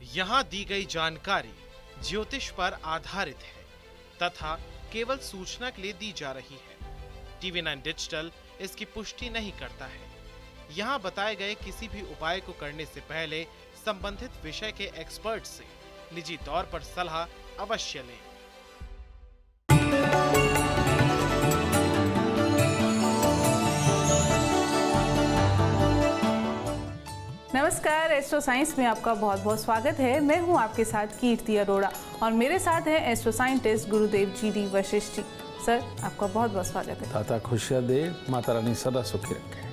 यहाँ दी गई जानकारी ज्योतिष पर आधारित है तथा केवल सूचना के लिए दी जा रही है। TV9 डिजिटल इसकी पुष्टि नहीं करता है। यहाँ बताए गए किसी भी उपाय को करने से पहले संबंधित विषय के एक्सपर्ट से निजी तौर पर सलाह अवश्य लें। नमस्कार, एस्ट्रो साइंस में आपका बहुत बहुत स्वागत है। मैं हूं आपके साथ कीर्ति अरोड़ा और मेरे साथ हैं एस्ट्रो साइंटिस्ट गुरुदेव जी वशिष्ठ जी। सर, आपका बहुत बहुत स्वागत है। दाता खुशियाँ दे, माता रानी सदा सुखी रखे।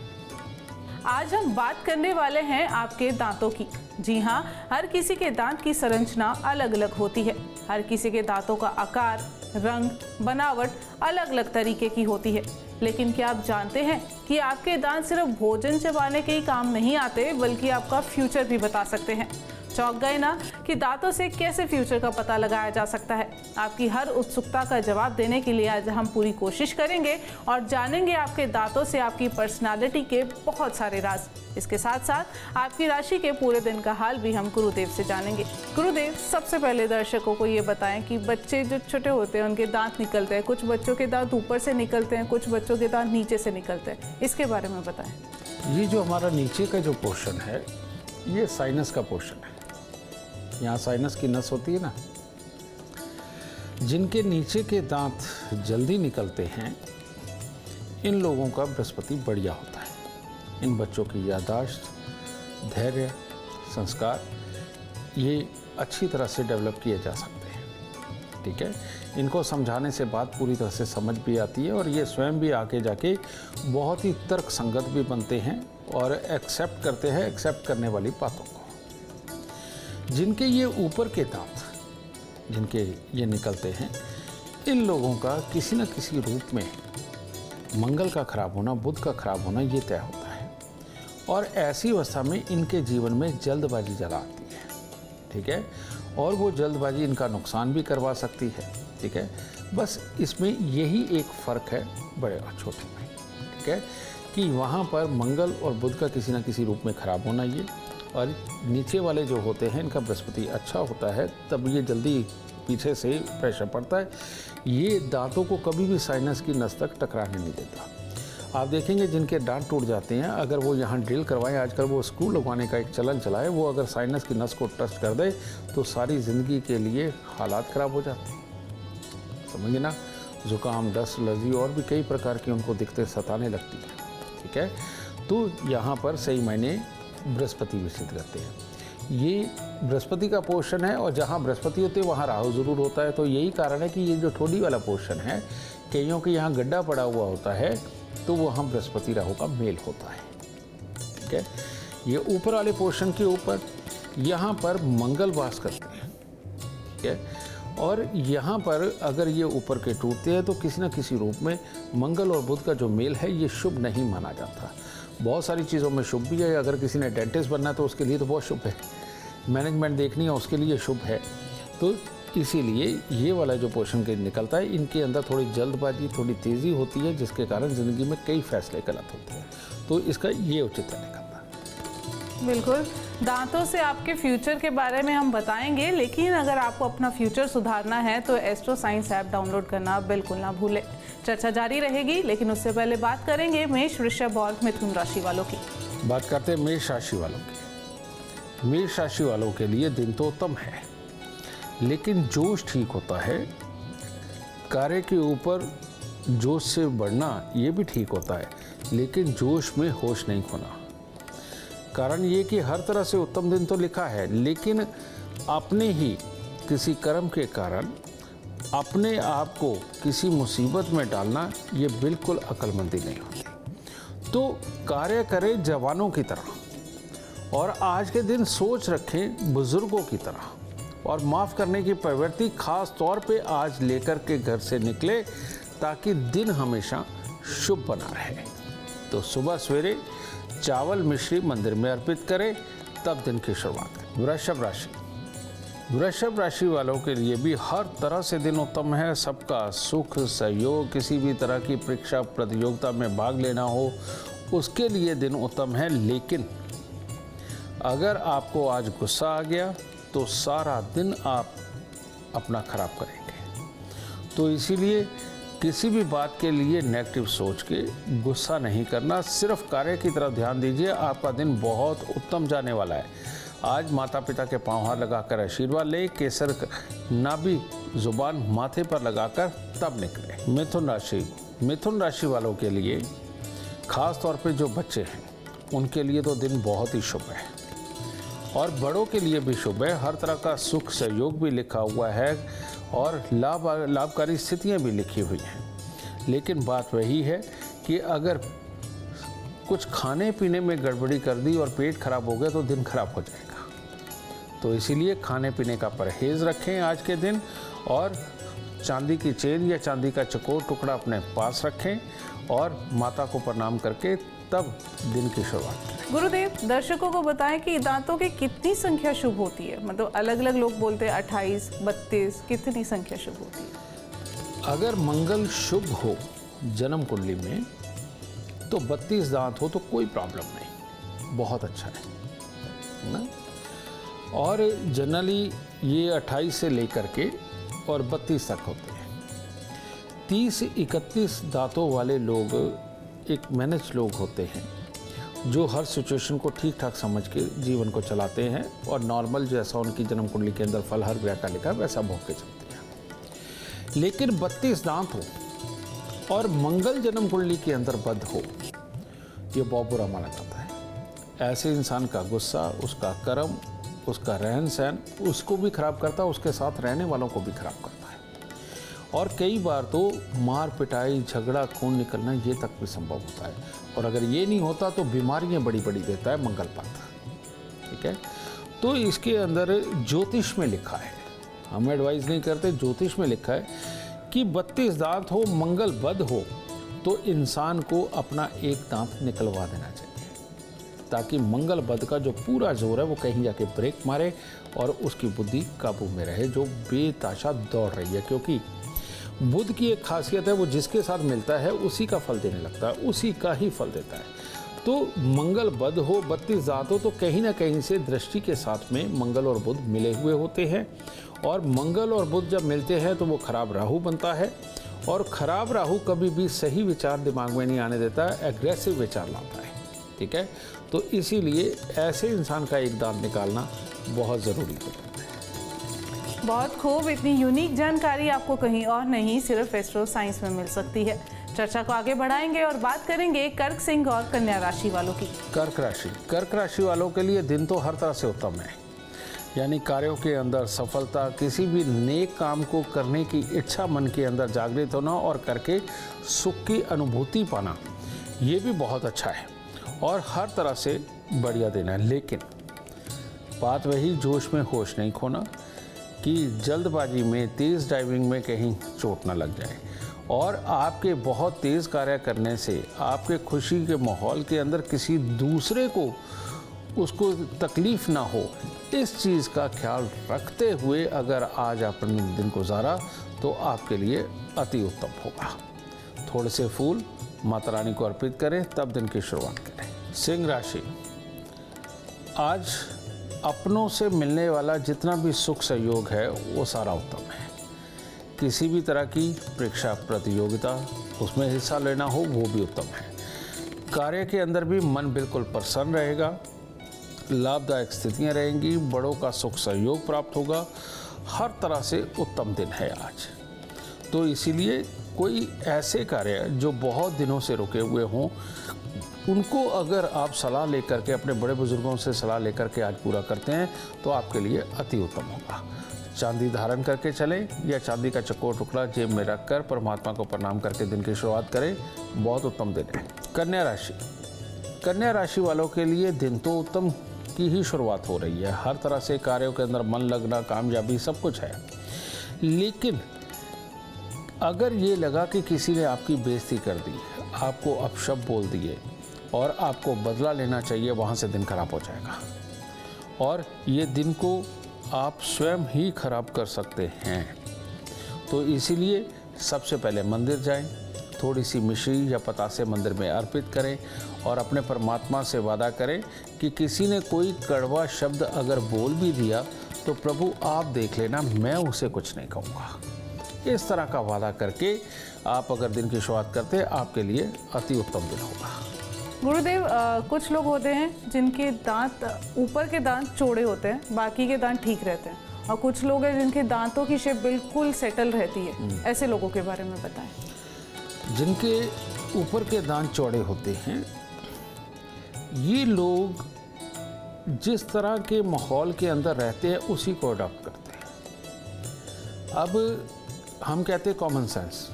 आज हम बात करने वाले हैं आपके दांतों की। जी हाँ, हर किसी के दांत की संरचना अलग अलग होती है। हर किसी के दांतों का आकार, रंग, बनावट अलग अलग तरीके की होती है। लेकिन क्या आप जानते हैं कि आपके दांत सिर्फ भोजन चबाने के ही काम नहीं आते, बल्कि आपका फ्यूचर भी बता सकते हैं। चौंक गए ना कि दांतों से कैसे फ्यूचर का पता लगाया जा सकता है? आपकी हर उत्सुकता का जवाब देने के लिए आज हम पूरी कोशिश करेंगे और जानेंगे आपके दांतों से आपकी पर्सनालिटी के बहुत सारे राज। इसके साथ साथ आपकी राशि के पूरे दिन का हाल भी हम गुरुदेव से जानेंगे। गुरुदेव, सबसे पहले दर्शकों को ये बताएं कि बच्चे जो छोटे होते हैं उनके दांत निकलते हैं, कुछ बच्चों के दांत ऊपर से निकलते हैं, कुछ बच्चों के दांत नीचे से निकलते हैं, इसके बारे में बताएं। ये जो हमारा नीचे का जो पोर्शन है, ये साइनस का पोर्शन है। यहाँ साइनस की नस होती है ना, जिनके नीचे के दांत जल्दी निकलते हैं, इन लोगों का बृहस्पति बढ़िया होता है। इन बच्चों की याददाश्त, धैर्य, संस्कार ये अच्छी तरह से डेवलप किए जा सकते हैं। ठीक है, इनको समझाने से बात पूरी तरह से समझ भी आती है और ये स्वयं भी आगे जाके बहुत ही तर्क संगत भी बनते हैं और एक्सेप्ट करते हैं एक्सेप्ट करने वाली बातों को। जिनके ये ऊपर के दांत जिनके ये निकलते हैं, इन लोगों का किसी न किसी रूप में मंगल का खराब होना, बुध का खराब होना ये तय होता है और ऐसी अवस्था में इनके जीवन में जल्दबाजी ज़्यादा आती है। ठीक है, और वो जल्दबाजी इनका नुकसान भी करवा सकती है। ठीक है, बस इसमें यही एक फ़र्क है बड़े और छोटे में। ठीक है, कि वहाँ पर मंगल और बुध का किसी न किसी रूप में खराब होना ये, और नीचे वाले जो होते हैं इनका बृहस्पति अच्छा होता है, तब ये जल्दी पीछे से प्रेशर पड़ता है। ये दांतों को कभी भी साइनस की नस तक टकराने नहीं देता। आप देखेंगे जिनके दांत टूट जाते हैं, अगर वो यहाँ ड्रिल करवाएं, आजकल वो स्क्रू लगवाने का एक चलन चला है, वो अगर साइनस की नस को टच कर दे तो सारी ज़िंदगी के लिए हालात ख़राब हो जाते हैं। समझिए ना, ज़ुकाम, दस्त, एलर्जी और भी कई प्रकार की उनको दिक्कतें सताने लगती हैं। ठीक है, तो यहाँ पर सही मायने बृहस्पति विकसित करते हैं। ये बृहस्पति का पोर्शन है और जहाँ बृहस्पति होते हैं वहाँ राहु जरूर होता है। तो यही कारण है कि ये जो ठोड़ी वाला पोर्शन है, कईयों के यहाँ गड्ढा पड़ा हुआ होता है, तो वहाँ बृहस्पति राहु का मेल होता है। ठीक है, ये ऊपर वाले पोर्शन के ऊपर यहाँ पर मंगल वास करते हैं। ठीक है, और यहाँ पर अगर ये ऊपर के टूटते हैं तो किसी न किसी रूप में मंगल और बुध का जो मेल है ये शुभ नहीं माना जाता। बहुत सारी चीज़ों में शुभ भी है। अगर किसी ने डेंटिस्ट बनना है तो उसके लिए तो बहुत शुभ है, मैनेजमेंट देखनी है उसके लिए शुभ है। तो इसीलिए ये वाला जो पोर्शन के निकलता है, इनके अंदर थोड़ी जल्दबाजी, थोड़ी तेज़ी होती है, जिसके कारण ज़िंदगी में कई फैसले गलत होते हैं। तो इसका ये उचित निकलता है। बिल्कुल, दांतों से आपके फ्यूचर के बारे में हम बताएंगे, लेकिन अगर आपको अपना फ्यूचर सुधारना है तो एस्ट्रो साइंस ऐप डाउनलोड करना बिल्कुल ना भूलें। चर्चा जारी रहेगी, लेकिन उससे पहले बात करेंगे मेष, वृषभ और मिथुन राशि वालों की। बात करते हैं मेष राशि वालों की। मेष राशि वालों के लिए दिन तो उत्तम है, लेकिन जोश ठीक होता है। कार्य के ऊपर जोश से बढ़ना ये भी ठीक होता है, लेकिन जोश में होश नहीं खोना। कारण ये कि हर तरह से उत्तम दिन तो लिखा है, लेकिन अपने ही किसी कर्म के कारण अपने आप को किसी मुसीबत में डालना ये बिल्कुल अक्लमंदी नहीं होती। तो कार्य करें जवानों की तरह और आज के दिन सोच रखें बुजुर्गों की तरह और माफ़ करने की प्रवृत्ति खास तौर पे आज लेकर के घर से निकले, ताकि दिन हमेशा शुभ बना रहे। तो सुबह सवेरे चावल मिश्री मंदिर में अर्पित करें, तब दिन की शुरुआत करें। वृषभ राशि। वृषभ राशि वालों के लिए भी हर तरह से दिन उत्तम है। सबका सुख सहयोग, किसी भी तरह की परीक्षा प्रतियोगिता में भाग लेना हो उसके लिए दिन उत्तम है। लेकिन अगर आपको आज गुस्सा आ गया तो सारा दिन आप अपना खराब करेंगे। तो इसीलिए किसी भी बात के लिए नेगेटिव सोच के गुस्सा नहीं करना, सिर्फ कार्य की तरफ ध्यान दीजिए। आपका दिन बहुत उत्तम जाने वाला है। आज माता पिता के पांव हाथ लगाकर आशीर्वाद लें, केसर नाभि जुबान माथे पर लगाकर तब निकले। मिथुन राशि वालों के लिए खास तौर पे जो बच्चे हैं उनके लिए तो दिन बहुत ही शुभ है और बड़ों के लिए भी शुभ है। हर तरह का सुख सहयोग भी लिखा हुआ है और लाभकारी स्थितियां भी लिखी हुई हैं। लेकिन बात वही है कि अगर कुछ खाने पीने में गड़बड़ी कर दी और पेट खराब हो गया तो दिन खराब हो जाएगा। तो इसीलिए खाने पीने का परहेज़ रखें आज के दिन, और चांदी की चेन या चांदी का चकोर टुकड़ा अपने पास रखें और माता को प्रणाम करके तब दिन की शुरुआत करें। गुरुदेव, दर्शकों को बताएं कि दांतों की कितनी संख्या शुभ होती है? मतलब अलग अलग लोग बोलते हैं 28, 32, कितनी संख्या शुभ होती है? अगर मंगल शुभ हो जन्म कुंडली में तो 32 दांत हो तो कोई प्रॉब्लम नहीं, बहुत अच्छा है ना। और जनरली ये 28 से लेकर के और 32 तक होते हैं। 30-31 दांतों वाले लोग एक मैनेज लोग होते हैं जो हर सिचुएशन को ठीक ठाक समझ के जीवन को चलाते हैं और नॉर्मल जैसा उनकी जन्म कुंडली के अंदर फल हर ग्रह का लिखा वैसा भोग के चलते हैं। लेकिन 32 दांत हो और मंगल जन्म कुंडली के अंदर बद हो, ये बहुत बुरा माना जाता है। ऐसे इंसान का गुस्सा, उसका कर्म, उसका रहन सहन उसको भी खराब करता है, उसके साथ रहने वालों को भी खराब करता है। और कई बार तो मार पिटाई, झगड़ा, खून निकलना ये तक भी संभव होता है। और अगर ये नहीं होता तो बीमारियां बड़ी बड़ी देता है मंगल पथ। ठीक है, तो इसके अंदर ज्योतिष में लिखा है, हम एडवाइस नहीं करते, ज्योतिष में लिखा है कि 32 दांत हो, मंगल बद हो तो इंसान को अपना एक दांत निकलवा देना चाहिए ताकि मंगल बद का जो पूरा जोर है वो कहीं जाके ब्रेक मारे और उसकी बुद्धि काबू में रहे जो बेताशा दौड़ रही है। क्योंकि बुध की एक खासियत है, वो जिसके साथ मिलता है उसी का फल देने लगता है, उसी का ही फल देता है। तो मंगल बद हो, 32 दांत हो तो कहीं ना कहीं से दृष्टि के साथ में मंगल और बुध मिले हुए होते हैं। और मंगल और बुध जब मिलते हैं तो वो खराब राहु बनता है और खराब राहु कभी भी सही विचार दिमाग में नहीं आने देता है, एग्रेसिव विचार लाता है। ठीक है, तो इसीलिए ऐसे इंसान का एक दांत निकालना बहुत ज़रूरी है। बहुत खूब, इतनी यूनिक जानकारी आपको कहीं और नहीं, सिर्फ एस्ट्रो साइंस में मिल सकती है। चर्चा को आगे बढ़ाएंगे और बात करेंगे कर्क, सिंह और कन्या राशि वालों की। कर्क राशि वालों के लिए दिन तो हर तरह से उत्तम है, यानी कार्यों के अंदर सफलता, किसी भी नेक काम को करने की इच्छा मन के अंदर जागृत होना और करके सुख की अनुभूति पाना, ये भी बहुत अच्छा है और हर तरह से बढ़िया दिन है। लेकिन बात वही, जोश में होश नहीं खोना कि जल्दबाजी में, तेज़ ड्राइविंग में कहीं चोट ना लग जाए और आपके बहुत तेज़ कार्य करने से आपके खुशी के माहौल के अंदर किसी दूसरे को उसको तकलीफ़ ना हो, इस चीज़ का ख्याल रखते हुए अगर आज आपने दिन गुजारा तो आपके लिए अति उत्तम होगा। थोड़े से फूल माता रानी को अर्पित करें, तब दिन की शुरुआत करें। सिंह राशि, आज अपनों से मिलने वाला जितना भी सुख सहयोग है वो सारा उत्तम है। किसी भी तरह की परीक्षा प्रतियोगिता उसमें हिस्सा लेना हो वो भी उत्तम है। कार्य के अंदर भी मन बिल्कुल प्रसन्न रहेगा, लाभदायक स्थितियां रहेंगी, बड़ों का सुख सहयोग प्राप्त होगा। हर तरह से उत्तम दिन है आज। तो इसीलिए कोई ऐसे कार्य जो बहुत दिनों से रुके हुए हों उनको अगर आप सलाह लेकर के, अपने बड़े बुजुर्गों से सलाह लेकर के आज पूरा करते हैं तो आपके लिए अति उत्तम होगा। चांदी धारण करके चलें या चांदी का चकोर टुकड़ा जेब में रखकर परमात्मा को प्रणाम करके दिन की शुरुआत करें, बहुत उत्तम दिन है। कन्या राशि वालों के लिए दिन तो उत्तम की ही शुरुआत हो रही है। हर तरह से कार्यों के अंदर मन लगना, कामयाबी सब कुछ है। लेकिन अगर ये लगा कि किसी ने आपकी बेइज्जती कर दी, आपको अपशब्द बोल दिए और आपको बदला लेना चाहिए, वहाँ से दिन खराब हो जाएगा और ये दिन को आप स्वयं ही खराब कर सकते हैं। तो इसीलिए सबसे पहले मंदिर जाएं, थोड़ी सी मिश्री या पतासे मंदिर में अर्पित करें और अपने परमात्मा से वादा करें कि किसी ने कोई कड़वा शब्द अगर बोल भी दिया तो प्रभु आप देख लेना, मैं उसे कुछ नहीं कहूँगा। इस तरह का वादा करके आप अगर दिन की शुरुआत करते हैं, आपके लिए अति उत्तम दिन होगा। गुरुदेव, कुछ लोग होते हैं जिनके दांत, ऊपर के दांत चौड़े होते हैं, बाकी के दांत ठीक रहते हैं, और कुछ लोग हैं जिनके दांतों की शेप बिल्कुल सेटल रहती है। ऐसे लोगों के बारे में बताएं। जिनके ऊपर के दांत चौड़े होते हैं, ये लोग जिस तरह के माहौल के अंदर रहते हैं उसी को अडॉप्ट करते हैं। अब हम कहते हैं कॉमन सेंस,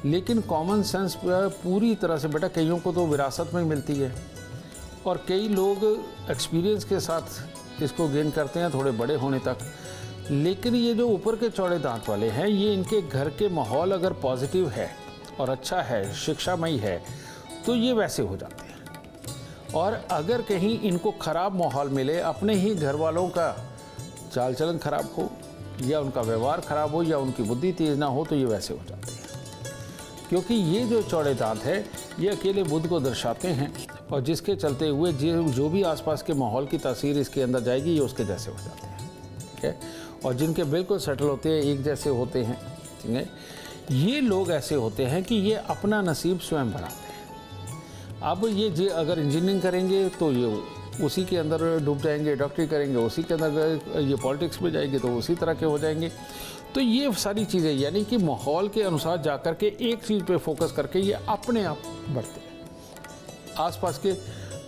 लेकिन कॉमन सेंस पूरी तरह से बेटा कईयों को तो विरासत में मिलती है, और कई लोग एक्सपीरियंस के साथ इसको गेन करते हैं थोड़े बड़े होने तक। लेकिन ये जो ऊपर के चौड़े दांत वाले हैं, ये इनके घर के माहौल अगर पॉजिटिव है और अच्छा है, शिक्षामयी है, तो ये वैसे हो जाते हैं। और अगर कहीं इनको ख़राब माहौल मिले, अपने ही घर वालों का चाल चलन खराब हो, या उनका व्यवहार खराब हो, या उनकी बुद्धि तेज ना हो, तो ये वैसे हो जाते हैं। क्योंकि ये जो चौड़े दांत है, ये अकेले बुद्ध को दर्शाते हैं, और जिसके चलते हुए जो भी आसपास के माहौल की तासीर इसके अंदर जाएगी, ये उसके जैसे हो जाते हैं। ठीक है। और जिनके बिल्कुल सेटल होते हैं, एक जैसे होते हैं, ठीक है, ये लोग ऐसे होते हैं कि ये अपना नसीब स्वयं बनाते हैं। अब ये अगर इंजीनियरिंग करेंगे तो ये उसी के अंदर डूब जाएंगे, डॉक्टरी करेंगे उसी के अंदर, ये पॉलिटिक्स में जाएंगे तो उसी तरह के हो जाएंगे। तो ये सारी चीज़ें, यानी कि माहौल के अनुसार जा कर के एक चीज़ पे फोकस करके ये अपने आप बढ़ते हैं, आसपास के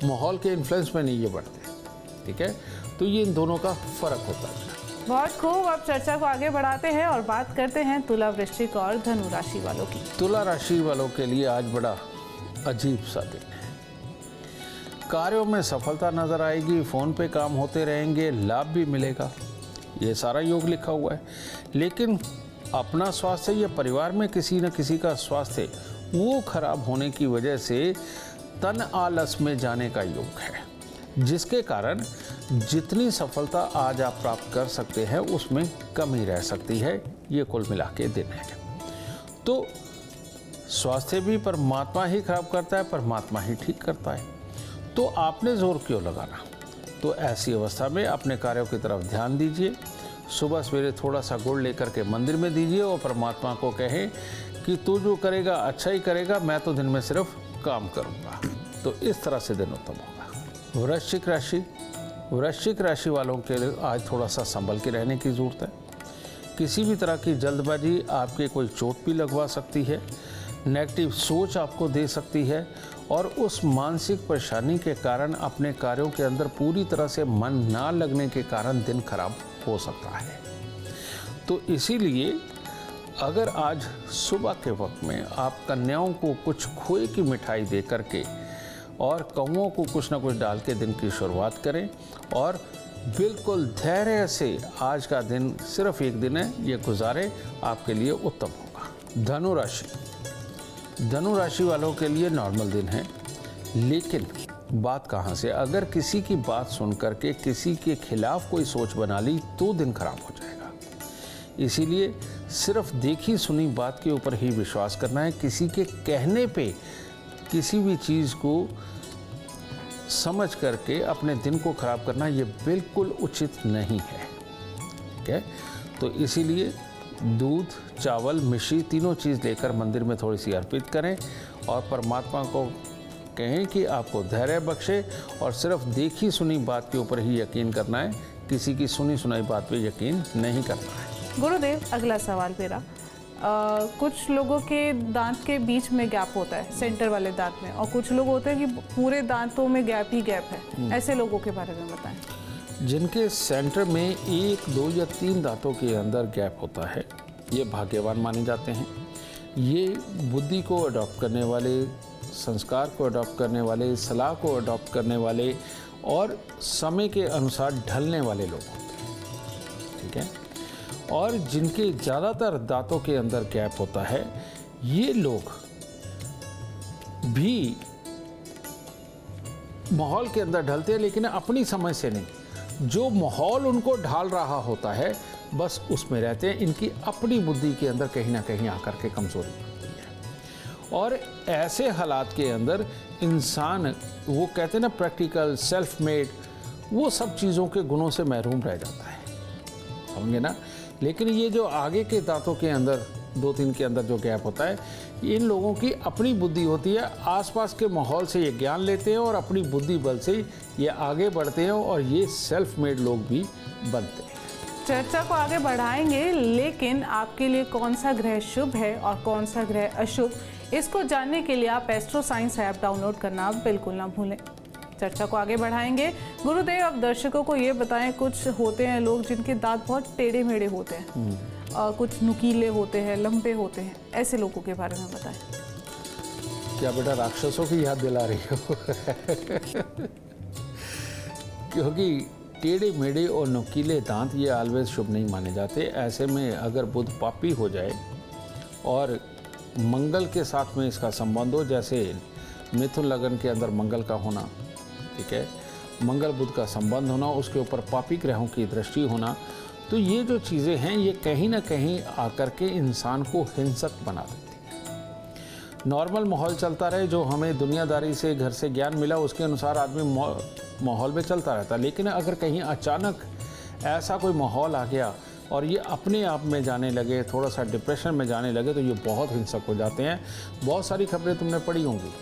माहौल के इन्फ्लुएंस में नहीं ये बढ़ते। ठीक है। तो ये इन दोनों का फ़र्क होता है। बहुत खूब। अब चर्चा को आगे बढ़ाते हैं और बात करते हैं तुला, वृश्चिक और धनु राशि वालों की। तुला राशि वालों के लिए आज बड़ा अजीब सा दिन है। कार्यों में सफलता नजर आएगी, फोन पे काम होते रहेंगे, लाभ भी मिलेगा, ये सारा योग लिखा हुआ है। लेकिन अपना स्वास्थ्य या परिवार में किसी न किसी का स्वास्थ्य वो खराब होने की वजह से तन आलस में जाने का योग है, जिसके कारण जितनी सफलता आज आप प्राप्त कर सकते हैं उसमें कमी रह सकती है। ये कुल मिला के दिन है। तो स्वास्थ्य भी परमात्मा ही खराब करता है, परमात्मा ही ठीक करता है। तो आपने जोर क्यों लगाना? तो ऐसी अवस्था में अपने कार्यों की तरफ ध्यान दीजिए। सुबह सवेरे थोड़ा सा गुड़ लेकर के मंदिर में दीजिए और परमात्मा को कहें कि तू जो करेगा अच्छा ही करेगा, मैं तो दिन में सिर्फ काम करूँगा। तो इस तरह से दिन उत्तम होगा। वृश्चिक राशि वालों के लिए आज थोड़ा सा संभल के रहने की ज़रूरत है। किसी भी तरह की जल्दबाजी आपके कोई चोट भी लगवा सकती है, नेगेटिव सोच आपको दे सकती है, और उस मानसिक परेशानी के कारण अपने कार्यों के अंदर पूरी तरह से मन ना लगने के कारण दिन खराब हो सकता है। तो इसीलिए अगर आज सुबह के वक्त में आप कन्याओं को कुछ खोए की मिठाई दे करके और कौओं को कुछ ना कुछ डाल के दिन की शुरुआत करें, और बिल्कुल धैर्य से आज का दिन, सिर्फ एक दिन है, ये गुजारें, आपके लिए उत्तम होगा। धनु राशि वालों के लिए नॉर्मल दिन है, लेकिन बात कहाँ से, अगर किसी की बात सुन करके किसी के खिलाफ कोई सोच बना ली तो दिन खराब हो जाएगा। इसीलिए सिर्फ देखी सुनी बात के ऊपर ही विश्वास करना है। किसी के कहने पे किसी भी चीज़ को समझ करके अपने दिन को खराब करना, ये बिल्कुल उचित नहीं है। ठीक है। तो इसीलिए दूध, चावल, मिश्री तीनों चीज़ लेकर मंदिर में थोड़ी सी अर्पित करें और परमात्मा को कहें कि आपको धैर्य बख्शे, और सिर्फ देखी सुनी बात के ऊपर ही यकीन करना है, किसी की सुनी सुनाई बात पे यकीन नहीं करना है। गुरुदेव, अगला सवाल मेरा, कुछ लोगों के दांत के बीच में गैप होता है, सेंटर वाले दांत में, और कुछ लोग होते हैं कि पूरे दांतों में गैप ही गैप है। ऐसे लोगों के बारे में बताएं। जिनके सेंटर में 1, 2 या 3 दांतों के अंदर गैप होता है, ये भाग्यवान माने जाते हैं। ये बुद्धि को अडॉप्ट करने वाले, संस्कार को अडॉप्ट करने वाले, सलाह को अडॉप्ट करने वाले और समय के अनुसार ढलने वाले लोग होते हैं। ठीक है। और जिनके ज़्यादातर दांतों के अंदर गैप होता है, ये लोग भी माहौल के अंदर ढलते हैं, लेकिन अपनी समझ से नहीं। जो माहौल उनको ढाल रहा होता है बस उसमें रहते हैं। इनकी अपनी बुद्धि के अंदर कहीं ना कहीं आकर के कमज़ोरी होती है, और ऐसे हालात के अंदर इंसान, वो कहते हैं ना प्रैक्टिकल, सेल्फ मेड, वो सब चीज़ों के गुणों से महरूम रह जाता है। समझे ना। लेकिन ये जो आगे के दांतों के अंदर 2-3 के अंदर जो गैप होता है, इन लोगों की अपनी बुद्धि होती है, आसपास के माहौल से ये ज्ञान लेते हैं और अपनी बुद्धि बल से ये आगे बढ़ते हैं और ये सेल्फ मेड लोग भी बनते हैं। चर्चा को आगे बढ़ाएंगे, लेकिन आपके लिए कौन सा ग्रह शुभ है और कौन सा ग्रह अशुभ, इसको जानने के लिए आप एस्ट्रो साइंस ऐप डाउनलोड करना बिल्कुल ना भूलें। चर्चा को आगे बढ़ाएंगे। गुरुदेव, अब दर्शकों को ये बताएं, कुछ होते हैं लोग जिनके दांत बहुत टेढ़े मेढ़े होते हैं, कुछ नुकीले होते हैं, लंबे होते हैं, ऐसे लोगों के बारे में बताएं। क्या बेटा राक्षसों की याद दिला रही हो? क्योंकि टेढ़े मेढ़े और नुकीले दांत ये ऑलवेज शुभ नहीं माने जाते। ऐसे में अगर बुध पापी हो जाए और मंगल के साथ में इसका संबंध हो, जैसे मिथुन लगन के अंदर मंगल का होना, ठीक है, मंगल बुध का संबंध होना, उसके ऊपर पापी ग्रहों की दृष्टि होना, तो ये जो चीज़ें हैं ये कहीं ना कहीं आकर के इंसान को हिंसक बना देती हैं। नॉर्मल माहौल चलता रहे, जो हमें दुनियादारी से घर से ज्ञान मिला उसके अनुसार आदमी माहौल में चलता रहता, लेकिन अगर कहीं अचानक ऐसा कोई माहौल आ गया और ये अपने आप में जाने लगे, थोड़ा सा डिप्रेशन में जाने लगे, तो ये बहुत हिंसक हो जाते हैं। बहुत सारी खबरें तुमने पढ़ी होंगी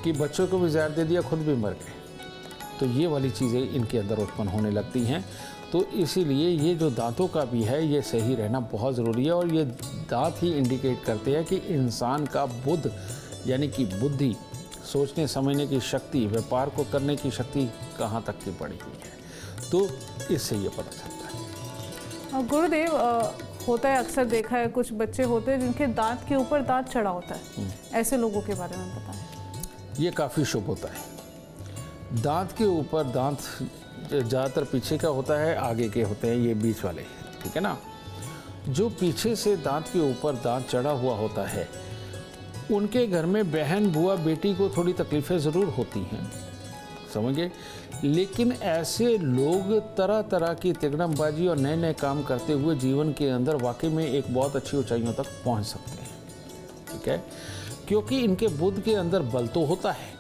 कि बच्चों को भी जहर दे दिया, खुद भी मर गए। तो ये वाली चीज़ें इनके अंदर उत्पन्न होने लगती हैं। तो इसीलिए ये जो दांतों का भी है ये सही रहना बहुत ज़रूरी है, और ये दांत ही इंडिकेट करते हैं कि इंसान का बुद्ध यानी कि बुद्धि, सोचने समझने की शक्ति, व्यापार को करने की शक्ति कहाँ तक की बढ़ी हुई है। तो इससे ये पता चलता है। गुरुदेव, होता है अक्सर देखा है, कुछ बच्चे होते हैं जिनके दांत के ऊपर दांत चढ़ा होता है, ऐसे लोगों के बारे में बताएं। ये काफ़ी शुभ होता है। दांत के ऊपर दांत ज़्यादातर पीछे का होता है, आगे के होते हैं ये बीच वाले, ठीक है ना। जो पीछे से दांत के ऊपर दांत चढ़ा हुआ होता है, उनके घर में बहन, बुआ, बेटी को थोड़ी तकलीफ़ें ज़रूर होती हैं, समझिए। लेकिन ऐसे लोग तरह तरह की तिगड़मबाजी और नए नए काम करते हुए जीवन के अंदर वाकई में एक बहुत अच्छी ऊंचाइयों तक पहुंच सकते हैं, ठीक है, क्योंकि इनके बुद्ध के अंदर बल तो होता है,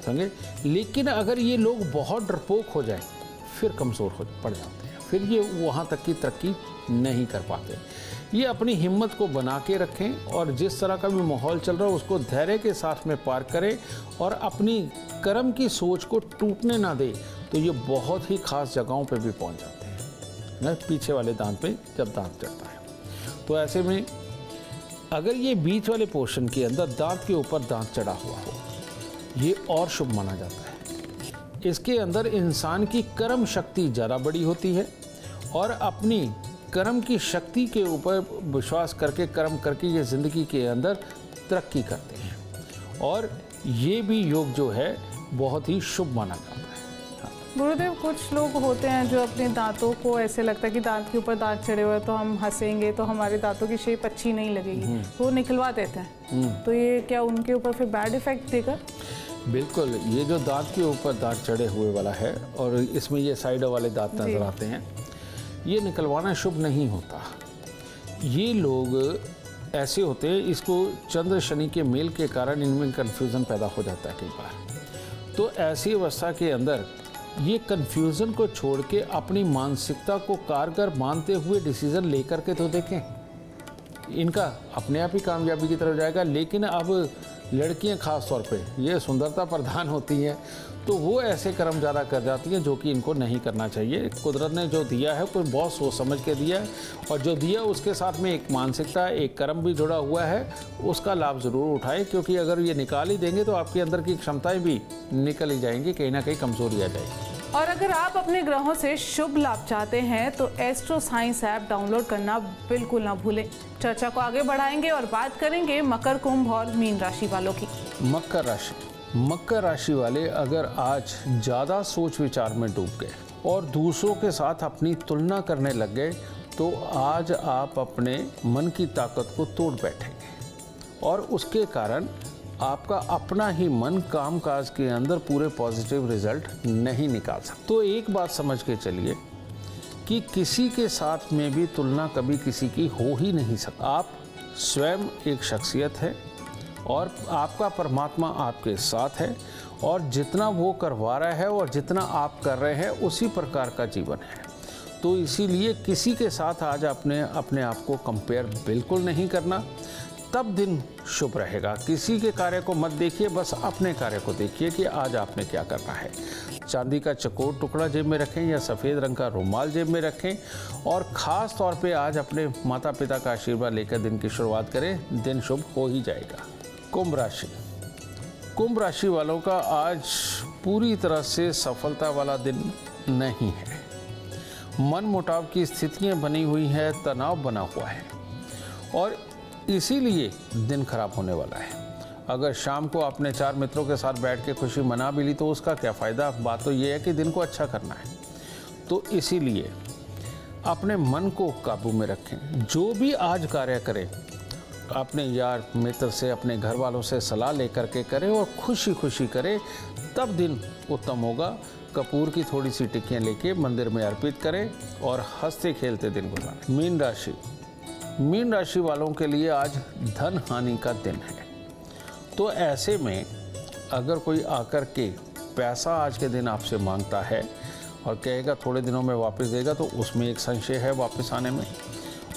समझे। लेकिन अगर ये लोग बहुत डरपोक हो जाए फिर कमज़ोर हो पड़ जाते हैं, फिर ये वहाँ तक की तरक्की नहीं कर पाते। ये अपनी हिम्मत को बना के रखें और जिस तरह का भी माहौल चल रहा है उसको धैर्य के साथ में पार करें और अपनी कर्म की सोच को टूटने ना दे, तो ये बहुत ही खास जगहों पे भी पहुंच जाते हैं ना, पीछे वाले दांत पे जब दांत चढ़ता है। तो ऐसे में अगर ये बीच वाले पोर्शन के अंदर दांत के ऊपर दांत चढ़ा हुआ हो, ये और शुभ माना जाता है। इसके अंदर इंसान की कर्म शक्ति ज़्यादा बड़ी होती है और अपनी कर्म की शक्ति के ऊपर विश्वास करके कर्म करके ये ज़िंदगी के अंदर तरक्की करते हैं, और ये भी योग जो है बहुत ही शुभ माना जाता है। गुरुदेव, कुछ लोग होते हैं जो अपने दांतों को ऐसे लगता है कि दांत के ऊपर दांत चढ़े हुए तो हम हंसेंगे तो हमारे दांतों की शेप अच्छी नहीं लगेगी, तो वो निकलवा देते हैं। तो ये क्या उनके ऊपर फिर बैड इफेक्ट देगा? बिल्कुल, ये जो दांत के ऊपर दांत चढ़े हुए वाला है और इसमें ये साइड वाले दांत नजर आते हैं, ये निकलवाना शुभ नहीं होता। ये लोग ऐसे होते हैं, इसको चंद्र शनि के मेल के कारण इनमें कन्फ्यूज़न पैदा हो जाता है कई बार। तो ऐसी अवस्था के अंदर ये कन्फ्यूज़न को छोड़ के अपनी मानसिकता को कारगर मानते हुए डिसीज़न लेकर के तो देखें, इनका अपने आप ही कामयाबी की तरफ जाएगा। लेकिन अब लड़कियां खास तौर पे ये सुंदरता प्रधान होती हैं, तो वो ऐसे कर्म ज़्यादा कर जाती हैं जो कि इनको नहीं करना चाहिए। कुदरत ने जो दिया है कोई बहुत सोच समझ के दिया है, और जो दिया उसके साथ में एक मानसिकता, एक कर्म भी जुड़ा हुआ है, उसका लाभ ज़रूर उठाएं, क्योंकि अगर ये निकाल ही देंगे तो आपके अंदर की क्षमताएं भी निकल ही जाएंगी, कहीं ना कहीं कमज़ोरी आ जाएगी। और अगर आप अपने ग्रहों से शुभ लाभ चाहते हैं तो एस्ट्रो साइंस ऐप डाउनलोड करना बिल्कुल ना भूलें। चर्चा को आगे बढ़ाएंगे और बात करेंगे मकर, कुंभ और मीन राशि वालों की। मकर राशि वाले अगर आज ज़्यादा सोच विचार में डूब गए और दूसरों के साथ अपनी तुलना करने लग गए, तो आज आप अपने मन की ताकत को तोड़ बैठेंगे और उसके कारण आपका अपना ही मन कामकाज के अंदर पूरे पॉजिटिव रिजल्ट नहीं निकाल सकता। तो एक बात समझ के चलिए कि किसी के साथ में भी तुलना कभी किसी की हो ही नहीं सकती। आप स्वयं एक शख्सियत है और आपका परमात्मा आपके साथ है, और जितना वो करवा रहा है और जितना आप कर रहे हैं उसी प्रकार का जीवन है। तो इसीलिए किसी के साथ आज अपने आप को कंपेयर बिल्कुल नहीं करना, तब दिन शुभ रहेगा। किसी के कार्य को मत देखिए, बस अपने कार्य को देखिए कि आज आपने क्या करना है। चांदी का चकोर टुकड़ा जेब में रखें या सफ़ेद रंग का रुमाल जेब में रखें और ख़ास तौर पे आज अपने माता पिता का आशीर्वाद लेकर दिन की शुरुआत करें, दिन शुभ हो ही जाएगा। कुंभ राशि, कुंभ राशि वालों का आज पूरी तरह से सफलता वाला दिन नहीं है। मन मुटाव की स्थितियां बनी हुई है, तनाव बना हुआ है और इसीलिए दिन खराब होने वाला है। अगर शाम को आपने 4 मित्रों के साथ बैठ के खुशी मना भी ली तो उसका क्या फ़ायदा। बात तो ये है कि दिन को अच्छा करना है। तो इसीलिए अपने मन को काबू में रखें। जो भी आज कार्य करें अपने यार मित्र से, अपने घर वालों से सलाह लेकर के करें और खुशी खुशी करें, तब दिन उत्तम होगा। कपूर की थोड़ी सी टिक्कियाँ लेके मंदिर में अर्पित करें और हंसते खेलते दिन गुजारें। मीन राशि, मीन राशि वालों के लिए आज धन हानि का दिन है। तो ऐसे में अगर कोई आकर के पैसा आज के दिन आपसे मांगता है और कहेगा थोड़े दिनों में वापस देगा, तो उसमें एक संशय है वापस आने में।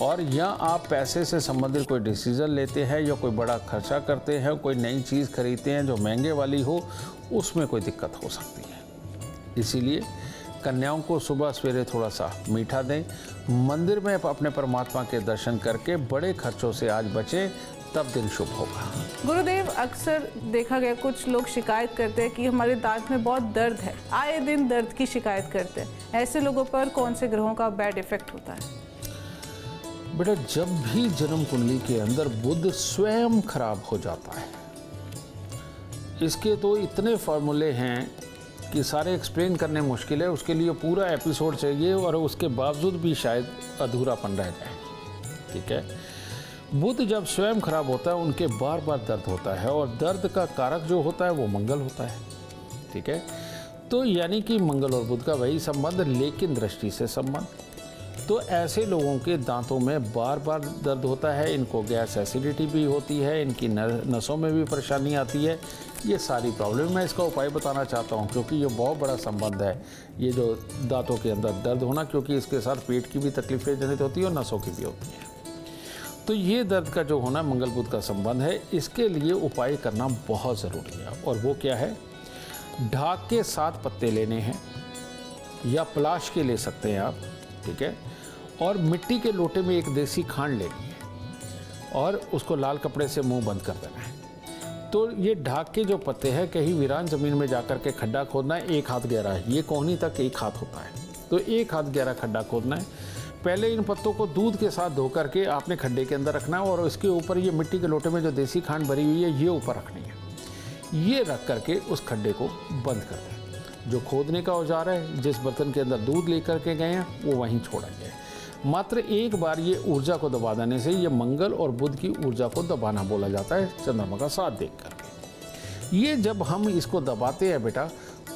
और या आप पैसे से संबंधित कोई डिसीज़न लेते हैं या कोई बड़ा खर्चा करते हैं, कोई नई चीज़ खरीदते हैं जो महंगे वाली हो, उसमें कोई दिक्कत हो सकती है। इसीलिए कन्याओं को सुबह सवेरे थोड़ा सा मीठा दें, मंदिर में अपने परमात्मा के दर्शन करके बड़े खर्चों से आज बचें, तब दिन शुभ होगा। गुरुदेव, अक्सर देखा गया कुछ लोग शिकायत करते हैं कि हमारे दांत में बहुत दर्द है, आए दिन दर्द की शिकायत करते हैं। ऐसे लोगों पर कौन से ग्रहों का बैड इफेक्ट होता है? बेटा, जब भी जन्म कुंडली के अंदर बुध स्वयं खराब हो जाता है, इसके तो इतने फॉर्मूले हैं कि सारे एक्सप्लेन करने मुश्किल है। उसके लिए पूरा एपिसोड चाहिए और उसके बावजूद भी शायद अधूरापन रह जाए। ठीक है, बुध जब स्वयं खराब होता है उनके बार बार दर्द होता है और दर्द का कारक जो होता है वो मंगल होता है। ठीक है, तो यानी कि मंगल और बुध का वही संबंध, लेकिन दृष्टि से संबंध। तो ऐसे लोगों के दांतों में बार बार दर्द होता है, इनको गैस एसिडिटी भी होती है, इनकी नसों में भी परेशानी आती है। ये सारी प्रॉब्लम मैं इसका उपाय बताना चाहता हूँ, क्योंकि ये बहुत बड़ा संबंध है ये जो दांतों के अंदर दर्द होना, क्योंकि इसके साथ पेट की भी तकलीफें जनित होती है और नसों की भी होती है। तो ये दर्द का जो होना मंगल बुध का संबंध है, इसके लिए उपाय करना बहुत ज़रूरी है। और वो क्या है, ढाक के 7 पत्ते लेने हैं या पलाश के ले सकते हैं आप। ठीक है, और मिट्टी के लोटे में एक देसी खांड लेनी है और उसको लाल कपड़े से मुंह बंद कर देना है। तो ये ढाक के जो पत्ते हैं कहीं वीरान ज़मीन में जाकर के खड्डा खोदना है, 1 हाथ गहरा है, ये कोहनी तक 1 हाथ होता है, तो 1 हाथ गहरा खड्डा खोदना है। पहले इन पत्तों को दूध के साथ धो करके आपने खड्डे के अंदर रखना है और इसके ऊपर ये मिट्टी के लोटे में जो देसी खांड भरी हुई है ये ऊपर रखनी है। ये रख करके उस खड्डे को बंद कर दें। जो खोदने का औजार है, जिस बर्तन के अंदर दूध लेकर के गए हैं, वो वहीं छोड़ेंगे। मात्र एक बार ये ऊर्जा को दबा देने से, ये मंगल और बुध की ऊर्जा को दबाना बोला जाता है, चंद्रमा का साथ देख करके। ये जब हम इसको दबाते हैं बेटा,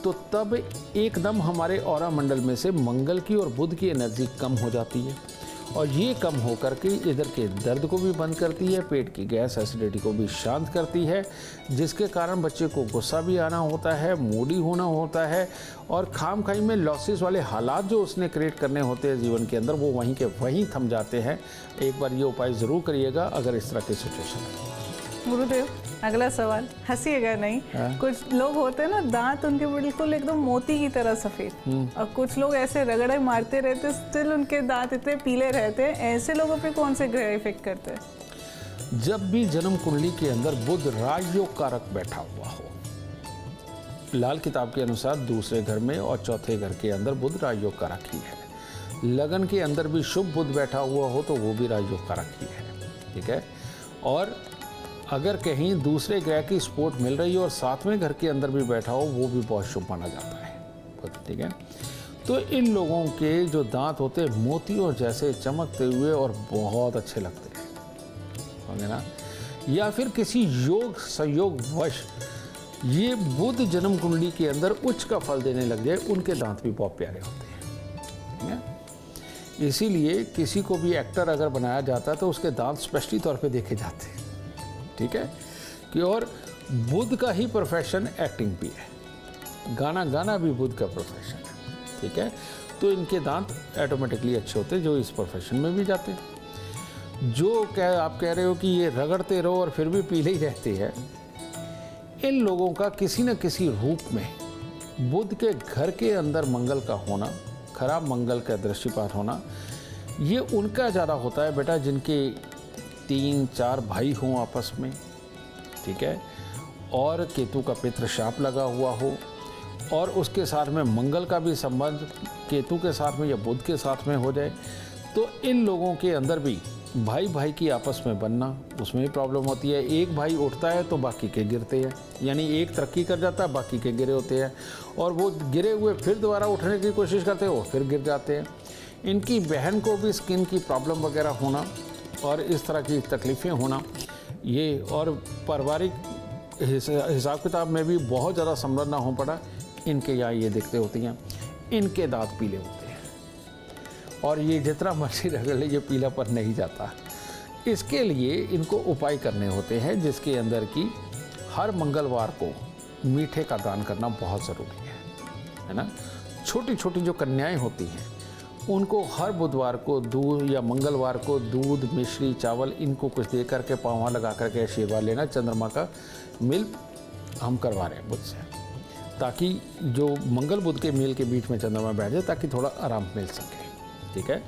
तो तब एकदम हमारे ऑरा मंडल में से मंगल की और बुध की एनर्जी कम हो जाती है और ये कम होकर के इधर के दर्द को भी बंद करती है, पेट की गैस एसिडिटी को भी शांत करती है, जिसके कारण बच्चे को गुस्सा भी आना होता है, मूडी होना होता है और खामखाई में लॉसेस वाले हालात जो उसने क्रिएट करने होते हैं जीवन के अंदर, वो वहीं के वहीं थम जाते हैं। एक बार ये उपाय ज़रूर करिएगा अगर इस तरह की सिचुएशन है। गुरुदेव, अगला सवाल, हंसीएगा नहीं। कुछ लोग होते हैं ना, दांत उनके बिल्कुल एकदम मोती की तरह सफेद, और कुछ लोग ऐसे रगड़े मारते रहते, स्टिल उनके दांत इतने पीले रहते हैं। ऐसे लोगों पे कौन से ग्रह इफेक्ट करते हैं? जब भी जन्म कुंडली के अंदर बुध राजयोग कारक बैठा हुआ हो, लाल किताब के अनुसार दूसरे घर में और चौथे घर के अंदर बुध राजयोग कारक ही है। लगन के अंदर भी शुभ बुध बैठा हुआ हो तो वो भी राजयोग कारक ही है। ठीक है, और अगर कहीं दूसरे ग्रह की सपोर्ट मिल रही हो और 7वें घर के अंदर भी बैठा हो, वो भी बहुत शुभ माना जाता है। ठीक है, तो इन लोगों के जो दांत होते हैं मोतियों जैसे चमकते हुए और बहुत अच्छे लगते हैं, समझे ना। या फिर किसी योग संयोग वश ये बुध जन्म कुंडली के अंदर उच्च का फल देने लग जाए, उनके दांत भी बहुत प्यारे होते हैं। ठीक है, इसीलिए किसी को भी एक्टर अगर बनाया जाता है तो उसके दांत स्पष्टी तौर पे देखे जाते हैं। ठीक है, कि और बुध का ही प्रोफेशन एक्टिंग भी है, गाना गाना भी बुध का प्रोफेशन है। ठीक है, तो इनके दांत ऑटोमेटिकली अच्छे होते हैं, जो इस प्रोफेशन में भी जाते हैं। जो आप कह रहे हो कि ये रगड़ते रहो और फिर भी पीले ही रहते हैं, इन लोगों का किसी न किसी रूप में बुध के घर के अंदर मंगल का होना, खराब मंगल का दृष्टिपात होना, ये उनका ज़्यादा होता है बेटा जिनके 3-4 भाई हों आपस में, ठीक है, और केतु का पितृ शाप लगा हुआ हो, और उसके साथ में मंगल का भी संबंध केतु के साथ में या बुध के साथ में हो जाए, तो इन लोगों के अंदर भी भाई भाई की आपस में बनना, उसमें भी प्रॉब्लम होती है। एक भाई उठता है तो बाकी के गिरते हैं, यानी एक तरक्की कर जाता है, बाकी के गिरे होते हैं, और वो गिरे हुए फिर दोबारा उठने की कोशिश करते हैं, वो फिर गिर जाते हैं। इनकी बहन को भी स्किन की प्रॉब्लम वगैरह होना और इस तरह की तकलीफ़ें होना, ये और पारिवारिक हिसाब किताब में भी बहुत ज़्यादा समृद्ध ना हो पड़ा, इनके यहाँ ये दिक्कतें होती हैं। इनके दांत पीले होते हैं और ये जितना मर्जी रगड़ ले, ये पीलापन नहीं जाता। इसके लिए इनको उपाय करने होते हैं, जिसके अंदर की हर मंगलवार को मीठे का दान करना बहुत ज़रूरी है ना। छोटी छोटी जो कन्याएं होती हैं उनको हर बुधवार को दूध या मंगलवार को दूध, मिश्री, चावल इनको कुछ दे करके पाँव लगा करके आशीर्वाद लेना। चंद्रमा का मिल हम करवा रहे हैं मुझसे, ताकि जो मंगल बुध के मेल के बीच में चंद्रमा बैठ जाए, ताकि थोड़ा आराम मिल सके, ठीक है।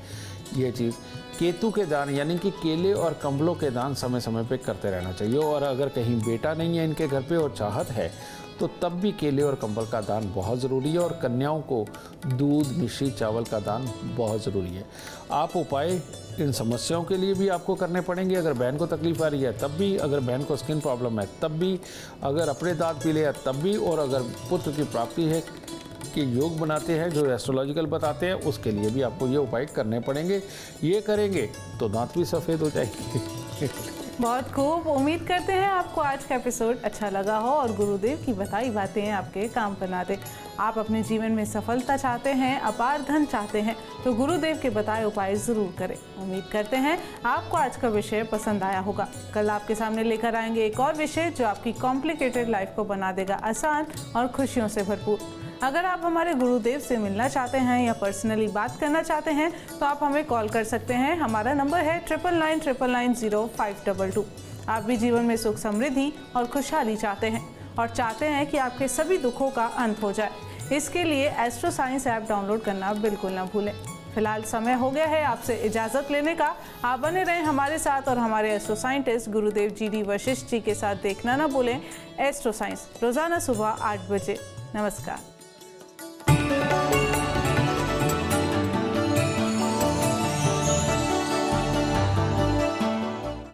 ये चीज़ केतु के दान यानी कि केले और कंबलों के दान समय समय पे करते रहना चाहिए। और अगर कहीं बेटा नहीं है इनके घर पे और चाहत है, तो तब भी केले और कंबल का दान बहुत ज़रूरी है। और कन्याओं को दूध, मिश्री, चावल का दान बहुत ज़रूरी है। आप उपाय इन समस्याओं के लिए भी आपको करने पड़ेंगे। अगर बहन को तकलीफ आ रही है तब भी, अगर बहन को स्किन प्रॉब्लम है तब भी, अगर अपने दांत पीले हैं तब भी, और अगर पुत्र की प्राप्ति है कि योग बनाते हैं जो एस्ट्रोलॉजिकल बताते हैं, उसके लिए भी आपको ये उपाय करने पड़ेंगे। ये करेंगे तो दांत भी सफ़ेद हो जाएंगे। बहुत खूब। उम्मीद करते हैं आपको आज का एपिसोड अच्छा लगा हो और गुरुदेव की बताई बातें आपके काम बना दे। आप अपने जीवन में सफलता चाहते हैं, अपार धन चाहते हैं, तो गुरुदेव के बताए उपाय ज़रूर करें। उम्मीद करते हैं आपको आज का विषय पसंद आया होगा। कल आपके सामने लेकर आएंगे एक और विषय जो आपकी कॉम्प्लिकेटेड लाइफ को बना देगा आसान और खुशियों से भरपूर। अगर आप हमारे गुरुदेव से मिलना चाहते हैं या पर्सनली बात करना चाहते हैं तो आप हमें कॉल कर सकते हैं। हमारा नंबर है 9999900522। आप भी जीवन में सुख, समृद्धि और खुशहाली चाहते हैं और चाहते हैं कि आपके सभी दुखों का अंत हो जाए। इसके लिए एस्ट्रो साइंस ऐप डाउनलोड करना बिल्कुल ना भूलें। फिलहाल समय हो गया है आपसे इजाज़त लेने का। आप बने रहें हमारे साथ और हमारे एस्ट्रो साइंटिस्ट गुरुदेव GD वशिष्ठ जी के साथ देखना ना भूलें एस्ट्रो साइंस, रोज़ाना सुबह 8 बजे। नमस्कार।